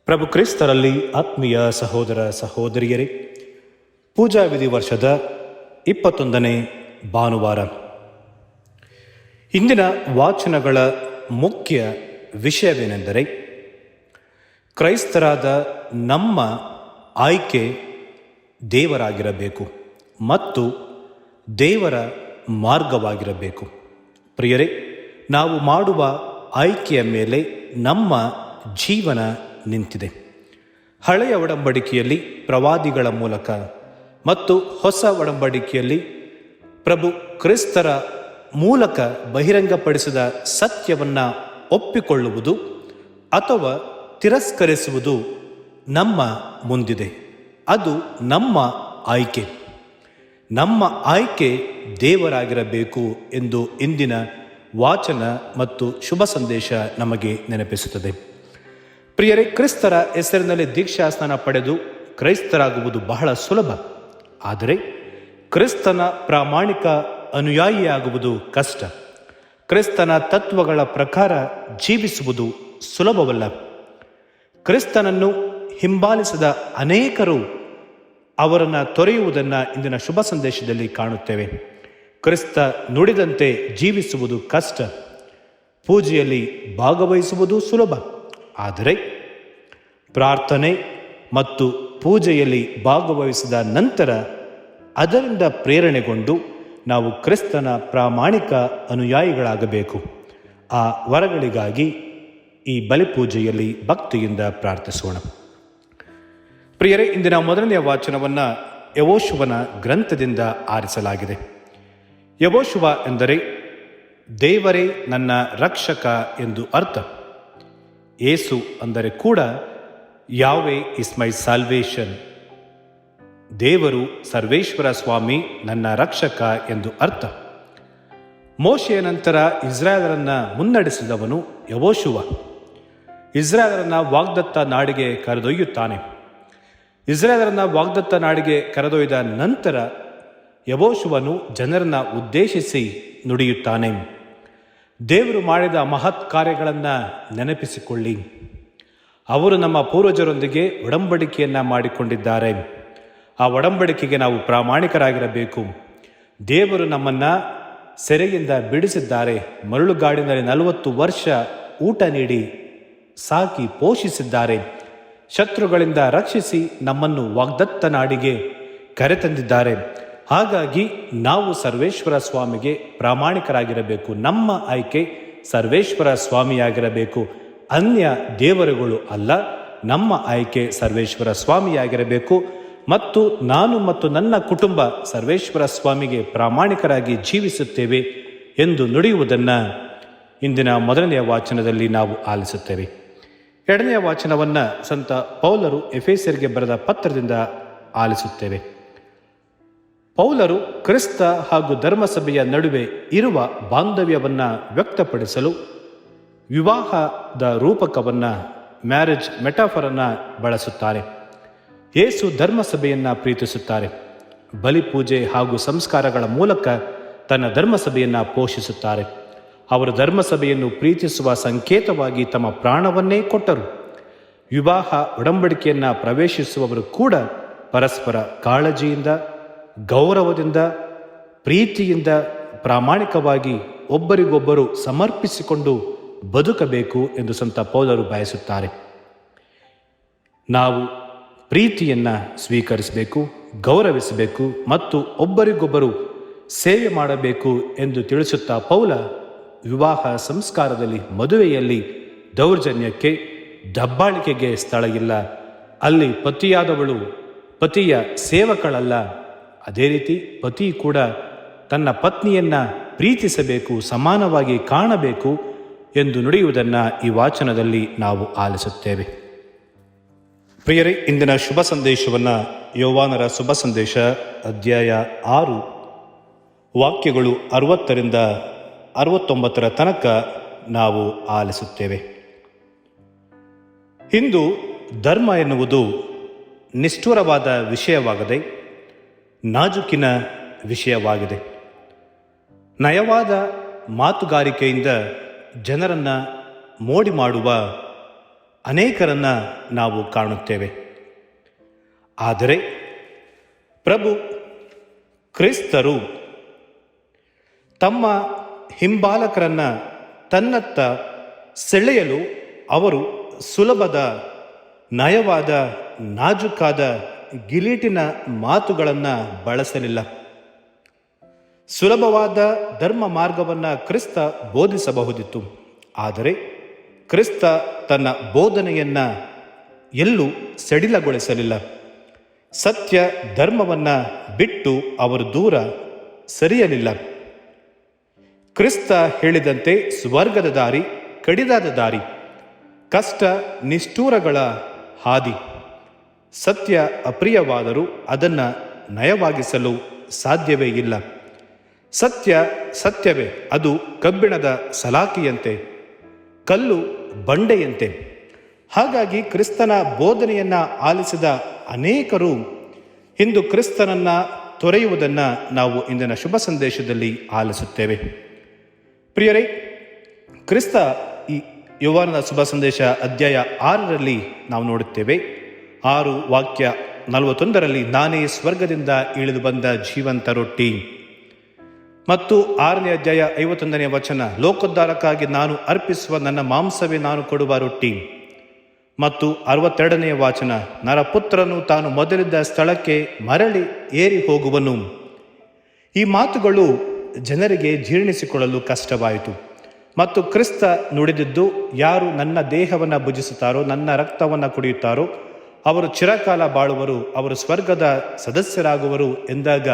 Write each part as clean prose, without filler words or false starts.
ಪ್ರಭು ಕ್ರಿಸ್ತರಲ್ಲಿ ಆತ್ಮೀಯ ಸಹೋದರ ಸಹೋದರಿಯರೇ, ಪೂಜಾ ವಿಧಿ ವರ್ಷದ 21ನೇ ಭಾನುವಾರ. ಇಂದಿನ ವಾಚನಗಳ ಮುಖ್ಯ ವಿಷಯವೇನೆಂದರೆ, ಕ್ರೈಸ್ತರಾದ ನಮ್ಮ ಆಯ್ಕೆ ದೇವರಾಗಿರಬೇಕು ಮತ್ತು ದೇವರ ಮಾರ್ಗವಾಗಿರಬೇಕು. ಪ್ರಿಯರೇ, ನಾವು ಮಾಡುವ ಆಯ್ಕೆಯ ಮೇಲೆ ನಮ್ಮ ಜೀವನ ನಿಂತಿದೆ. ಹಳೆಯ ಒಡಂಬಡಿಕೆಯಲ್ಲಿ ಪ್ರವಾದಿಗಳ ಮೂಲಕ ಮತ್ತು ಹೊಸ ಒಡಂಬಡಿಕೆಯಲ್ಲಿ ಪ್ರಭು ಕ್ರಿಸ್ತರ ಮೂಲಕ ಬಹಿರಂಗಪಡಿಸಿದ ಸತ್ಯವನ್ನು ಒಪ್ಪಿಕೊಳ್ಳುವುದು ಅಥವಾ ತಿರಸ್ಕರಿಸುವುದು ನಮ್ಮ ಮುಂದಿದೆ. ಅದು ನಮ್ಮ ಆಯ್ಕೆ. ನಮ್ಮ ಆಯ್ಕೆ ದೇವರಾಗಿರಬೇಕು ಎಂದು ಇಂದಿನ ವಾಚನ ಮತ್ತು ಶುಭ ಸಂದೇಶ ನಮಗೆ ನೆನಪಿಸುತ್ತದೆ. ಪ್ರಿಯರೇ, ಕ್ರಿಸ್ತರ ಹೆಸರಿನಲ್ಲಿ ದೀಕ್ಷಾಸ್ನಾನ ಪಡೆದು ಕ್ರೈಸ್ತರಾಗುವುದು ಬಹಳ ಸುಲಭ. ಆದರೆ ಕ್ರಿಸ್ತನ ಪ್ರಾಮಾಣಿಕ ಅನುಯಾಯಿಯಾಗುವುದು ಕಷ್ಟ. ಕ್ರಿಸ್ತನ ತತ್ವಗಳ ಪ್ರಕಾರ ಜೀವಿಸುವುದು ಸುಲಭವಲ್ಲ. ಕ್ರಿಸ್ತನನ್ನು ಹಿಂಬಾಲಿಸಿದ ಅನೇಕರು ಅವರನ್ನು ತೊರೆಯುವುದನ್ನು ಇಂದಿನ ಶುಭ ಸಂದೇಶದಲ್ಲಿ ಕಾಣುತ್ತೇವೆ. ಕ್ರಿಸ್ತ ನುಡಿದಂತೆ ಜೀವಿಸುವುದು ಕಷ್ಟ. ಪೂಜೆಯಲ್ಲಿ ಭಾಗವಹಿಸುವುದು ಸುಲಭ. ಆದರೆ ಪ್ರಾರ್ಥನೆ ಮತ್ತು ಪೂಜೆಯಲ್ಲಿ ಭಾಗವಹಿಸಿದ ನಂತರ ಅದರಿಂದ ಪ್ರೇರಣೆಗೊಂಡು ನಾವು ಕ್ರಿಸ್ತನ ಪ್ರಾಮಾಣಿಕ ಅನುಯಾಯಿಗಳಾಗಬೇಕು. ಆ ವರಗಳಿಗಾಗಿ ಈ ಬಲಿಪೂಜೆಯಲ್ಲಿ ಭಕ್ತಿಯಿಂದ ಪ್ರಾರ್ಥಿಸೋಣ. ಪ್ರಿಯರೇ, ಇಂದಿನ ಮೊದಲನೆಯ ವಾಚನವನ್ನು ಯೆಹೋಶುವನ ಗ್ರಂಥದಿಂದ ಆರಿಸಲಾಗಿದೆ. ಯೆಹೋಶುವ ಎಂದರೆ ದೇವರೇ ನನ್ನ ರಕ್ಷಕ ಎಂದು ಅರ್ಥ. ಯೇಸು ಅಂದರೆ ಕೂಡ ಯಾವೆ ಇಸ್ ಮೈ ಸಾಲ್ವೇಷನ್, ದೇವರು ಸರ್ವೇಶ್ವರ ಸ್ವಾಮಿ ನನ್ನ ರಕ್ಷಕ ಎಂದು ಅರ್ಥ. ಮೋಶೆಯ ನಂತರ ಇಸ್ರಾಯೇಲರನ್ನು ಮುನ್ನಡೆಸಿದವನು ಯೆಹೋಶುವ. ಇಸ್ರಾಯೇಲರನ್ನು ವಾಗ್ದತ್ತ ನಾಡಿಗೆ ಕರೆದೊಯ್ಯುತ್ತಾನೆ. ಇಸ್ರಾಯೇಲರನ್ನು ವಾಗ್ದತ್ತ ನಾಡಿಗೆ ಕರೆದೊಯ್ದ ನಂತರ ಯೆಹೋಶುವನು ಜನರನ್ನು ಉದ್ದೇಶಿಸಿ ನುಡಿಯುತ್ತಾನೆ. ದೇವರು ಮಾಡಿದ ಮಹತ್ ಕಾರ್ಯಗಳನ್ನು ನೆನಪಿಸಿಕೊಳ್ಳಿ. ಅವರು ನಮ್ಮ ಪೂರ್ವಜರೊಂದಿಗೆ ಒಡಂಬಡಿಕೆಯನ್ನು ಮಾಡಿಕೊಂಡಿದ್ದಾರೆ. ಆ ಒಡಂಬಡಿಕೆಗೆ ನಾವು ಪ್ರಾಮಾಣಿಕರಾಗಿರಬೇಕು. ದೇವರು ನಮ್ಮನ್ನು ಸೆರೆಯಿಂದ ಬಿಡಿಸಿದ್ದಾರೆ. ಮರಳುಗಾಡಿನಲ್ಲಿ 40 ವರ್ಷ ಊಟ ನೀಡಿ ಸಾಕಿ ಪೋಷಿಸಿದ್ದಾರೆ. ಶತ್ರುಗಳಿಂದ ರಕ್ಷಿಸಿ ನಮ್ಮನ್ನು ವಾಗ್ದತ್ತ ನಾಡಿಗೆ ಕರೆತಂದಿದ್ದಾರೆ. ಹಾಗಾಗಿ ನಾವು ಸರ್ವೇಶ್ವರ ಸ್ವಾಮಿಗೆ ಪ್ರಾಮಾಣಿಕರಾಗಿರಬೇಕು. ನಮ್ಮ ಆಯ್ಕೆ ಸರ್ವೇಶ್ವರ ಸ್ವಾಮಿಯಾಗಿರಬೇಕು, ಅನ್ಯ ದೇವರುಗಳು ಅಲ್ಲ. ನಮ್ಮ ಆಯ್ಕೆ ಸರ್ವೇಶ್ವರ ಸ್ವಾಮಿಯಾಗಿರಬೇಕು ಮತ್ತು ನಾನು ಮತ್ತು ನನ್ನ ಕುಟುಂಬ ಸರ್ವೇಶ್ವರ ಸ್ವಾಮಿಗೆ ಪ್ರಾಮಾಣಿಕರಾಗಿ ಜೀವಿಸುತ್ತೇವೆ ಎಂದು ನುಡಿಯುವುದನ್ನು ಇಂದಿನ ಮೊದಲನೆಯ ವಾಚನದಲ್ಲಿ ನಾವು ಆಲಿಸುತ್ತೇವೆ. ಎರಡನೆಯ ವಾಚನವನ್ನು ಸಂತ ಪೌಲರು ಎಫೆಸರಿಗೆ ಬರೆದ ಪತ್ರದಿಂದ ಆಲಿಸುತ್ತೇವೆ. ಪೌಲರು ಕ್ರಿಸ್ತ ಹಾಗೂ ಧರ್ಮಸಭೆಯ ನಡುವೆ ಇರುವ ಬಾಂಧವ್ಯವನ್ನು ವ್ಯಕ್ತಪಡಿಸಲು ವಿವಾಹದ ರೂಪಕವನ್ನು, ಮ್ಯಾರೇಜ್ ಮೆಟಾಫರನ್ನು ಬಳಸುತ್ತಾರೆ. ಯೇಸು ಧರ್ಮಸಭೆಯನ್ನು ಪ್ರೀತಿಸುತ್ತಾರೆ. ಬಲಿಪೂಜೆ ಹಾಗೂ ಸಂಸ್ಕಾರಗಳ ಮೂಲಕ ತನ್ನ ಧರ್ಮಸಭೆಯನ್ನು ಪೋಷಿಸುತ್ತಾರೆ. ಅವರು ಧರ್ಮಸಭೆಯನ್ನು ಪ್ರೀತಿಸುವ ಸಂಕೇತವಾಗಿ ತಮ್ಮ ಪ್ರಾಣವನ್ನೇ ಕೊಟ್ಟರು. ವಿವಾಹ ಒಡಂಬಡಿಕೆಯನ್ನು ಪ್ರವೇಶಿಸುವವರು ಕೂಡ ಪರಸ್ಪರ ಕಾಳಜಿಯಿಂದ, ಗೌರವದಿಂದ, ಪ್ರೀತಿಯಿಂದ, ಪ್ರಾಮಾಣಿಕವಾಗಿ ಒಬ್ಬರಿಗೊಬ್ಬರು ಸಮರ್ಪಿಸಿಕೊಂಡು ಬದುಕಬೇಕು ಎಂದು ಸಂತ ಪೌಲರು ಬಯಸುತ್ತಾರೆ. ನಾವು ಪ್ರೀತಿಯನ್ನು ಸ್ವೀಕರಿಸಬೇಕು, ಗೌರವಿಸಬೇಕು ಮತ್ತು ಒಬ್ಬರಿಗೊಬ್ಬರು ಸೇವೆ ಮಾಡಬೇಕು ಎಂದು ತಿಳಿಸುತ್ತಾ ಪೌಲ ವಿವಾಹ ಸಂಸ್ಕಾರದಲ್ಲಿ, ಮದುವೆಯಲ್ಲಿ ದೌರ್ಜನ್ಯಕ್ಕೆ, ದಬ್ಬಾಳಿಕೆಗೆ ಸ್ಥಳ ಇಲ್ಲ. ಅಲ್ಲಿ ಪತಿಯಾದವಳು ಪತಿಯ ಸೇವಕಳಲ್ಲ. ಅದೇ ರೀತಿ ಪತಿ ಕೂಡ ತನ್ನ ಪತ್ನಿಯನ್ನು ಪ್ರೀತಿಸಬೇಕು, ಸಮಾನವಾಗಿ ಕಾಣಬೇಕು ಎಂದು ನುಡಿಯುವುದನ್ನು ಈ ವಾಚನದಲ್ಲಿ ನಾವು ಆಲಿಸುತ್ತೇವೆ. ಪ್ರಿಯರೇ, ಇಂದಿನ ಶುಭ ಸಂದೇಶವನ್ನು ಯೋವಾನರ ಶುಭ ಸಂದೇಶ ಅಧ್ಯಾಯ 6 ವಾಕ್ಯಗಳು 60ರಿಂದ 69 ತನಕ ನಾವು ಆಲಿಸುತ್ತೇವೆ. ಇಂದು ಧರ್ಮ ಎನ್ನುವುದು ನಿಷ್ಠುರವಾದ ವಿಷಯವಾಗದೆ ನಾಜುಕಿನ ವಿಷಯವಾಗಿದೆ. ನಯವಾದ ಮಾತುಗಾರಿಕೆಯಿಂದ ಜನರನ್ನು ಮೋಡಿ ಮಾಡುವ ಅನೇಕರನ್ನು ನಾವು ಕಾಣುತ್ತೇವೆ. ಆದರೆ ಪ್ರಭು ಕ್ರಿಸ್ತರು ತಮ್ಮ ಹಿಂಬಾಲಕರನ್ನು ತನ್ನತ್ತ ಸೆಳೆಯಲು ಅವರು ಸುಲಭದ, ನಯವಾದ, ನಾಜೂಕಾದ, ಗಿಲೀಟಿನ ಮಾತುಗಳನ್ನು ಬಳಸಲಿಲ್ಲ. ಸುಲಭವಾದ ಧರ್ಮ ಮಾರ್ಗವನ್ನು ಕ್ರಿಸ್ತ ಬೋಧಿಸಬಹುದಿತ್ತು. ಆದರೆ ಕ್ರಿಸ್ತ ತನ್ನ ಬೋಧನೆಯನ್ನು ಎಲ್ಲೂ ಸಡಿಲಗೊಳಿಸಲಿಲ್ಲ. ಸತ್ಯ ಧರ್ಮವನ್ನು ಬಿಟ್ಟು ಅವರು ದೂರ ಸರಿಯಲಿಲ್ಲ. ಕ್ರಿಸ್ತ ಹೇಳಿದಂತೆ ಸ್ವರ್ಗದ ದಾರಿ ಕಡಿದಾದ ದಾರಿ, ಕಷ್ಟ ನಿಷ್ಠೂರಗಳ ಹಾದಿ. ಸತ್ಯ ಅಪ್ರಿಯವಾದರೂ ಅದನ್ನು ನಯವಾಗಿಸಲು ಸಾಧ್ಯವೇ ಇಲ್ಲ. ಸತ್ಯ ಸತ್ಯವೇ, ಅದು ಕಬ್ಬಿಣದ ಸಲಾಕಿಯಂತೆ, ಕಲ್ಲು ಬಂಡೆಯಂತೆ. ಹಾಗಾಗಿ ಕ್ರಿಸ್ತನ ಬೋಧನೆಯನ್ನು ಆಲಿಸಿದ ಅನೇಕರು ಇಂದು ಕ್ರಿಸ್ತನನ್ನು ತೊರೆಯುವುದನ್ನು ನಾವು ಇಂದಿನ ಶುಭ ಸಂದೇಶದಲ್ಲಿ ಆಲಿಸುತ್ತೇವೆ. ಪ್ರಿಯರೇ, ಕ್ರಿಸ್ತ ಈ ಯೋಹಾನನ ಶುಭ ಸಂದೇಶ ಅಧ್ಯಾಯ 6ರಲ್ಲಿ ನಾವು ನೋಡುತ್ತೇವೆ. 6:41 ನಾನೇ ಸ್ವರ್ಗದಿಂದ ಇಳಿದು ಬಂದ ಜೀವಂತ ರೊಟ್ಟಿ. ಮತ್ತು 6ನೇ ಅಧ್ಯಾಯ 51ನೇ ವಚನ, ಲೋಕೋದ್ಧಾರಕ್ಕಾಗಿ ನಾನು ಅರ್ಪಿಸುವ ನನ್ನ ಮಾಂಸವೇ ನಾನು ಕೊಡುವ ರೊಟ್ಟಿ. ಮತ್ತು 62ನೇ ವಚನ, ನರಪುತ್ರನು ತಾನು ಮೊದಲಿದ್ದ ಸ್ಥಳಕ್ಕೆ ಮರಳಿ ಏರಿ ಹೋಗುವನು. ಈ ಮಾತುಗಳು ಜನರಿಗೆ ಜೀರ್ಣಿಸಿಕೊಳ್ಳಲು ಕಷ್ಟವಾಯಿತು. ಮತ್ತು ಕ್ರಿಸ್ತ ನುಡಿದಿದ್ದು, ಯಾರು ನನ್ನ ದೇಹವನ್ನು ಭುಜಿಸುತ್ತಾರೋ, ನನ್ನ ರಕ್ತವನ್ನು ಕುಡಿಯುತ್ತಾರೋ, ಅವರು ಚಿರಕಾಲ ಬಾಳುವರು, ಅವರು ಸ್ವರ್ಗದ ಸದಸ್ಯರಾಗುವರು ಎಂದಾಗ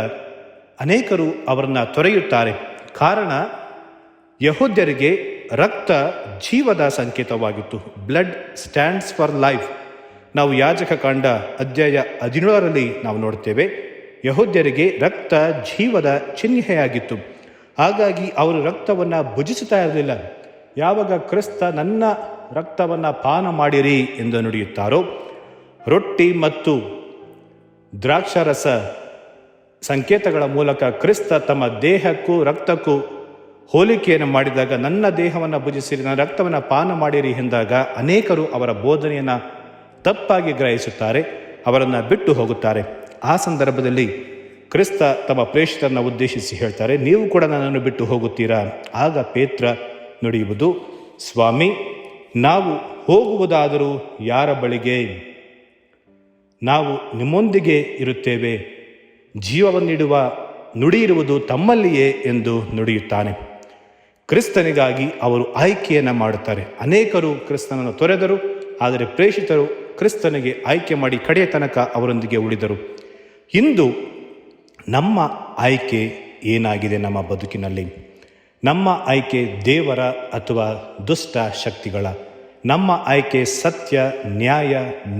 ಅನೇಕರು ಅವರನ್ನು ತೊರೆಯುತ್ತಾರೆ. ಕಾರಣ, ಯಹೂದ್ಯರಿಗೆ ರಕ್ತ ಜೀವದ ಸಂಕೇತವಾಗಿತ್ತು. Blood stands for life. ನಾವು ಯಾಜಕ ಕಾಂಡ ಅಧ್ಯಾಯ 17ರಲ್ಲಿ ನಾವು ನೋಡ್ತೇವೆ. ಯಹೂದ್ಯರಿಗೆ ರಕ್ತ ಜೀವದ ಚಿಹ್ನೆಯಾಗಿತ್ತು. ಹಾಗಾಗಿ ಅವರು ರಕ್ತವನ್ನು ಭುಜಿಸುತ್ತಾ ಇರಲಿಲ್ಲ. ಯಾವಾಗ ಕ್ರಿಸ್ತ ನನ್ನ ರಕ್ತವನ್ನು ಪಾನ ಮಾಡಿರಿ ಎಂದು ನುಡಿಯುತ್ತಾರೋ, ರೊಟ್ಟಿ ಮತ್ತು ದ್ರಾಕ್ಷಾರಸ ಸಂಕೇತಗಳ ಮೂಲಕ ಕ್ರಿಸ್ತ ತಮ್ಮ ದೇಹಕ್ಕೂ ರಕ್ತಕ್ಕೂ ಹೋಲಿಕೆಯನ್ನು ಮಾಡಿದಾಗ, ನನ್ನ ದೇಹವನ್ನು ಭುಜಿಸಿರಿ, ನನ್ನ ರಕ್ತವನ್ನು ಪಾನ ಮಾಡಿರಿ ಎಂದಾಗ ಅನೇಕರು ಅವರ ಬೋಧನೆಯನ್ನು ತಪ್ಪಾಗಿ ಗ್ರಹಿಸುತ್ತಾರೆ, ಅವರನ್ನು ಬಿಟ್ಟು ಹೋಗುತ್ತಾರೆ. ಆ ಸಂದರ್ಭದಲ್ಲಿ ಕ್ರಿಸ್ತ ತಮ್ಮ ಪ್ರೇಷಿತರನ್ನು ಉದ್ದೇಶಿಸಿ ಹೇಳ್ತಾರೆ, ನೀವು ಕೂಡ ನನ್ನನ್ನು ಬಿಟ್ಟು ಹೋಗುತ್ತೀರಾ? ಆಗ ಪೇತ್ರ ನುಡಿಯುವುದು, ಸ್ವಾಮಿ, ನಾವು ಹೋಗುವುದಾದರೂ ಯಾರ ಬಳಿಗೆ? ನಾವು ನಿಮ್ಮೊಂದಿಗೆ ಇರುತ್ತೇವೆ. ಜೀವವನ್ನಿಡುವ ನುಡಿಯಿರುವುದು ತಮ್ಮಲ್ಲಿಯೇ ಎಂದು ನುಡಿಯುತ್ತಾನೆ. ಕ್ರಿಸ್ತನಿಗಾಗಿ ಅವರು ಆಯ್ಕೆಯನ್ನು ಮಾಡುತ್ತಾರೆ. ಅನೇಕರು ಕ್ರಿಸ್ತನನ್ನು ತೊರೆದರು, ಆದರೆ ಪ್ರೇಷಿತರು ಕ್ರಿಸ್ತನಿಗೆ ಆಯ್ಕೆ ಮಾಡಿ ಕಡೆಯ ತನಕ ಅವರೊಂದಿಗೆ ಉಳಿದರು. ಇಂದು ನಮ್ಮ ಆಯ್ಕೆ ಏನಾಗಿದೆ? ನಮ್ಮ ಬದುಕಿನಲ್ಲಿ ನಮ್ಮ ಆಯ್ಕೆ ದೇವರ ಅಥವಾ ದುಷ್ಟ ಶಕ್ತಿಗಳ? ನಮ್ಮ ಆಯ್ಕೆ ಸತ್ಯ, ನ್ಯಾಯ,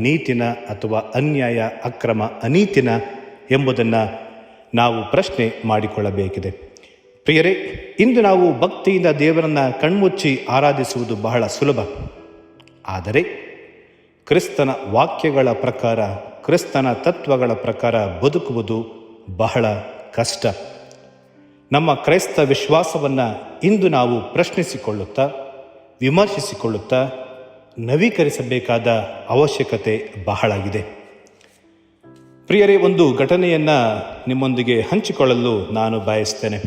ನೀತಿನ ಅಥವಾ ಅನ್ಯಾಯ, ಅಕ್ರಮ, ಅನೀತಿನ ಎಂಬುದನ್ನು ನಾವು ಪ್ರಶ್ನೆ ಮಾಡಿಕೊಳ್ಳಬೇಕಿದೆ. ಪ್ರಿಯರೇ, ಇಂದು ನಾವು ಭಕ್ತಿಯಿಂದ ದೇವರನ್ನು ಕಣ್ಮುಚ್ಚಿ ಆರಾಧಿಸುವುದು ಬಹಳ ಸುಲಭ. ಆದರೆ ಕ್ರಿಸ್ತನ ವಾಕ್ಯಗಳ ಪ್ರಕಾರ, ಕ್ರಿಸ್ತನ ತತ್ವಗಳ ಪ್ರಕಾರ ಬದುಕುವುದು ಬಹಳ ಕಷ್ಟ. ನಮ್ಮ ಕ್ರೈಸ್ತ ವಿಶ್ವಾಸವನ್ನು ಇಂದು ನಾವು ಪ್ರಶ್ನಿಸಿಕೊಳ್ಳುತ್ತಾ, ವಿಮರ್ಶಿಸಿಕೊಳ್ಳುತ್ತಾ ನವೀಕರಿಸಬೇಕಾದ ಅವಶ್ಯಕತೆ ಬಹಳ ಇದೆ. ಪ್ರಿಯರೇ, ಒಂದು ಘಟನೆಯನ್ನು ನಿಮ್ಮೊಂದಿಗೆ ಹಂಚಿಕೊಳ್ಳಲು ನಾನು ಬಯಸ್ತೇನೆ.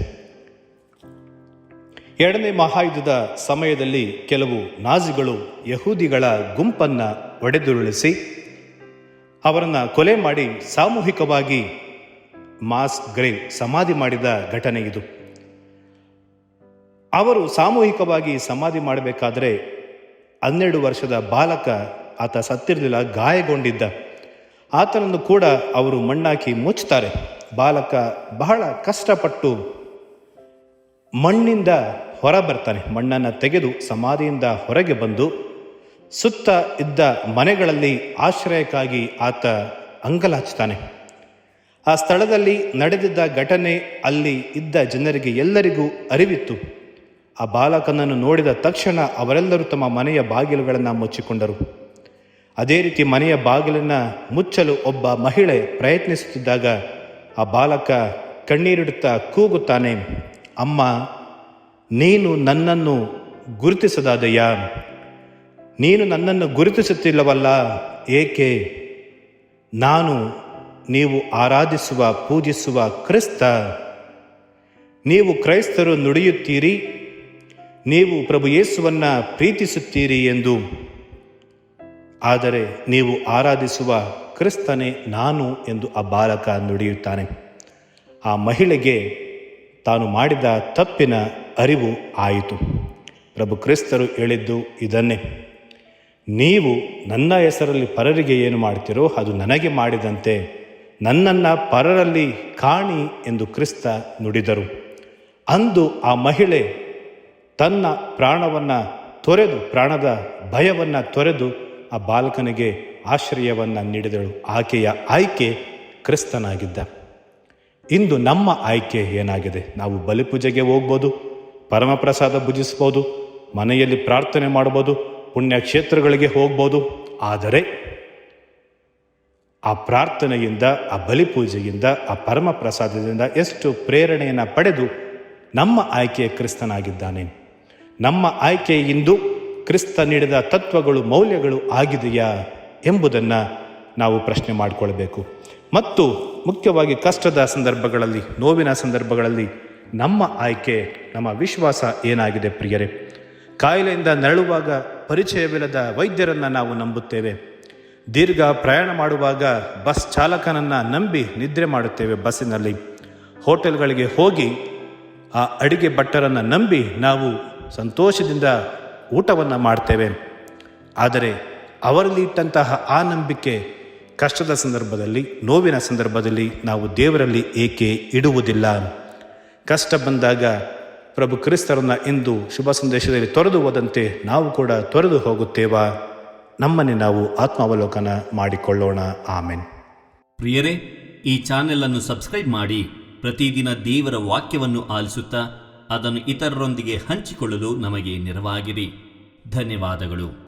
2ನೇ ಮಹಾಯುದ್ಧದ ಸಮಯದಲ್ಲಿ ಕೆಲವು ನಾಜಿಗಳು ಯಹೂದಿಗಳ ಗುಂಪನ್ನು ಒಡೆದುರುಳಿಸಿ ಅವರನ್ನು ಕೊಲೆ ಮಾಡಿ ಸಾಮೂಹಿಕವಾಗಿ ಮಾಸ್ ಗ್ರೇವ್ ಸಮಾಧಿ ಮಾಡಿದ ಘಟನೆ ಇದು. ಅವರು ಸಾಮೂಹಿಕವಾಗಿ ಸಮಾಧಿ ಮಾಡಬೇಕಾದ್ರೆ 12 ವರ್ಷದ ಬಾಲಕ, ಆತ ಸತ್ತಿರಲಿಲ್ಲ, ಗಾಯಗೊಂಡಿದ್ದ. ಆತನನ್ನು ಕೂಡ ಅವರು ಮಣ್ಣಾಕಿ ಮುಚ್ಚುತ್ತಾರೆ. ಬಾಲಕ ಬಹಳ ಕಷ್ಟಪಟ್ಟು ಮಣ್ಣಿಂದ ಹೊರ ಬರ್ತಾನೆ. ಮಣ್ಣನ್ನು ತೆಗೆದು ಸಮಾಧಿಯಿಂದ ಹೊರಗೆ ಬಂದು ಸುತ್ತ ಇದ್ದ ಮನೆಗಳಲ್ಲಿ ಆಶ್ರಯಕ್ಕಾಗಿ ಆತ ಅಂಗಲಾಚುತ್ತಾನೆ. ಆ ಸ್ಥಳದಲ್ಲಿ ನಡೆದಿದ್ದ ಘಟನೆ ಅಲ್ಲಿ ಇದ್ದ ಜನರಿಗೆ ಎಲ್ಲರಿಗೂ ಅರಿವಿತ್ತು. ಆ ಬಾಲಕನನ್ನು ನೋಡಿದ ತಕ್ಷಣ ಅವರೆಲ್ಲರೂ ತಮ್ಮ ಮನೆಯ ಬಾಗಿಲುಗಳನ್ನು ಮುಚ್ಚಿಕೊಂಡರು. ಅದೇ ರೀತಿ ಮನೆಯ ಬಾಗಿಲನ್ನು ಮುಚ್ಚಲು ಒಬ್ಬ ಮಹಿಳೆ ಪ್ರಯತ್ನಿಸುತ್ತಿದ್ದಾಗ ಆ ಬಾಲಕ ಕಣ್ಣೀರಿಡುತ್ತಾ ಕೂಗುತ್ತಾನೆ, ಅಮ್ಮ, ನೀನು ನನ್ನನ್ನು ಗುರುತಿಸದಾದೆಯಾ? ನೀನು ನನ್ನನ್ನು ಗುರುತಿಸುತ್ತಿಲ್ಲವಲ್ಲ, ಏಕೆ? ನಾನು ನೀವು ಆರಾಧಿಸುವ ಪೂಜಿಸುವ ಕ್ರಿಸ್ತ. ನೀವು ಕ್ರೈಸ್ತರು ನುಡಿಯುತ್ತೀರಿ, ನೀವು ಪ್ರಭು ಯೇಸುವನ್ನು ಪ್ರೀತಿಸುತ್ತೀರಿ ಎಂದು. ಆದರೆ ನೀವು ಆರಾಧಿಸುವ ಕ್ರಿಸ್ತನೇ ನಾನು ಎಂದು ಆ ಬಾಲಕ ನುಡಿಯುತ್ತಾನೆ. ಆ ಮಹಿಳೆಗೆ ತಾನು ಮಾಡಿದ ತಪ್ಪಿನ ಅರಿವು ಆಯಿತು. ಪ್ರಭು ಕ್ರಿಸ್ತರು ಹೇಳಿದ್ದು ಇದನ್ನೇ, ನೀವು ನನ್ನ ಹೆಸರಲ್ಲಿ ಪರರಿಗೆ ಏನು ಮಾಡ್ತೀರೋ ಅದು ನನಗೆ ಮಾಡಿದಂತೆ ನನ್ನನ್ನು ಪರರಲ್ಲಿ ಕಾಣಿ ಎಂದು ಕ್ರಿಸ್ತ ನುಡಿದರು. ಅಂದು ಆ ಮಹಿಳೆ ತನ್ನ ಪ್ರಾಣವನ್ನು ತೊರೆದು, ಪ್ರಾಣದ ಭಯವನ್ನು ತೊರೆದು ಆ ಬಾಲಕನಿಗೆ ಆಶ್ರಯವನ್ನು ನೀಡಿದಳು. ಆಕೆಯ ಆಯ್ಕೆ ಕ್ರಿಸ್ತನಾಗಿದ್ದ. ಇಂದು ನಮ್ಮ ಆಯ್ಕೆ ಏನಾಗಿದೆ? ನಾವು ಬಲಿಪೂಜೆಗೆ ಹೋಗ್ಬೋದು, ಪರಮಪ್ರಸಾದ ಭುಜಿಸ್ಬೋದು, ಮನೆಯಲ್ಲಿ ಪ್ರಾರ್ಥನೆ ಮಾಡ್ಬೋದು, ಪುಣ್ಯಕ್ಷೇತ್ರಗಳಿಗೆ ಹೋಗ್ಬೋದು. ಆದರೆ ಆ ಪ್ರಾರ್ಥನೆಯಿಂದ, ಆ ಬಲಿಪೂಜೆಯಿಂದ, ಆ ಪರಮಪ್ರಸಾದದಿಂದ ಎಷ್ಟು ಪ್ರೇರಣೆಯನ್ನು ಪಡೆದು ನಮ್ಮ ಆಯ್ಕೆ ಕ್ರಿಸ್ತನಾಗಿದ್ದಾನೆ. ನಮ್ಮ ಆಯ್ಕೆ ಇಂದು ಕ್ರಿಸ್ತ ನೀಡಿದ ತತ್ವಗಳು, ಮೌಲ್ಯಗಳು ಆಗಿದೆಯಾ ಎಂಬುದನ್ನು ನಾವು ಪ್ರಶ್ನೆ ಮಾಡಿಕೊಳ್ಬೇಕು. ಮತ್ತು ಮುಖ್ಯವಾಗಿ ಕಷ್ಟದ ಸಂದರ್ಭಗಳಲ್ಲಿ, ನೋವಿನ ಸಂದರ್ಭಗಳಲ್ಲಿ ನಮ್ಮ ಆಯ್ಕೆ, ನಮ್ಮ ವಿಶ್ವಾಸ ಏನಾಗಿದೆ ಪ್ರಿಯರೇ? ಕಾಯಿಲೆಯಿಂದ ನರಳುವಾಗ ಪರಿಚಯವಿಲ್ಲದ ವೈದ್ಯರನ್ನು ನಾವು ನಂಬುತ್ತೇವೆ. ದೀರ್ಘ ಪ್ರಯಾಣ ಮಾಡುವಾಗ ಬಸ್ ಚಾಲಕನನ್ನು ನಂಬಿ ನಿದ್ರೆ ಮಾಡುತ್ತೇವೆ. ಬಸ್ಸಿನಲ್ಲಿ ಹೋಟೆಲ್ಗಳಿಗೆ ಹೋಗಿ ಆ ಅಡಿಗೆ ಭಟ್ಟರನ್ನು ನಂಬಿ ನಾವು ಸಂತೋಷದಿಂದ ಊಟವನ್ನು ಮಾಡ್ತೇವೆ. ಆದರೆ ಅವರಲ್ಲಿ ಇಟ್ಟಂತಹ ಆ ನಂಬಿಕೆ ಕಷ್ಟದ ಸಂದರ್ಭದಲ್ಲಿ, ನೋವಿನ ಸಂದರ್ಭದಲ್ಲಿ ನಾವು ದೇವರಲ್ಲಿ ಏಕೆ ಇಡುವುದಿಲ್ಲ? ಕಷ್ಟ ಬಂದಾಗ ಪ್ರಭು ಕ್ರಿಸ್ತರನ್ನ ಇಂದು ಶುಭ ಸಂದೇಶದಲ್ಲಿ ತೊರೆದು ಹೋದಂತೆ ನಾವು ಕೂಡ ತೊರೆದು ಹೋಗುತ್ತೇವಾ? ನಮ್ಮನ್ನೇ ನಾವು ಆತ್ಮಾವಲೋಕನ ಮಾಡಿಕೊಳ್ಳೋಣ. ಆಮೆನ್. ಪ್ರಿಯರೇ, ಈ ಚಾನೆಲ್ ಅನ್ನು ಸಬ್ಸ್ಕ್ರೈಬ್ ಮಾಡಿ ಪ್ರತಿದಿನ ದೇವರ ವಾಕ್ಯವನ್ನು ಆಲಿಸುತ್ತಾ ಅದನ್ನು ಇತರರೊಂದಿಗೆ ಹಂಚಿಕೊಳ್ಳಲು ನಮಗೆ ನೆರವಾಗಿರಿ. ಧನ್ಯವಾದಗಳು.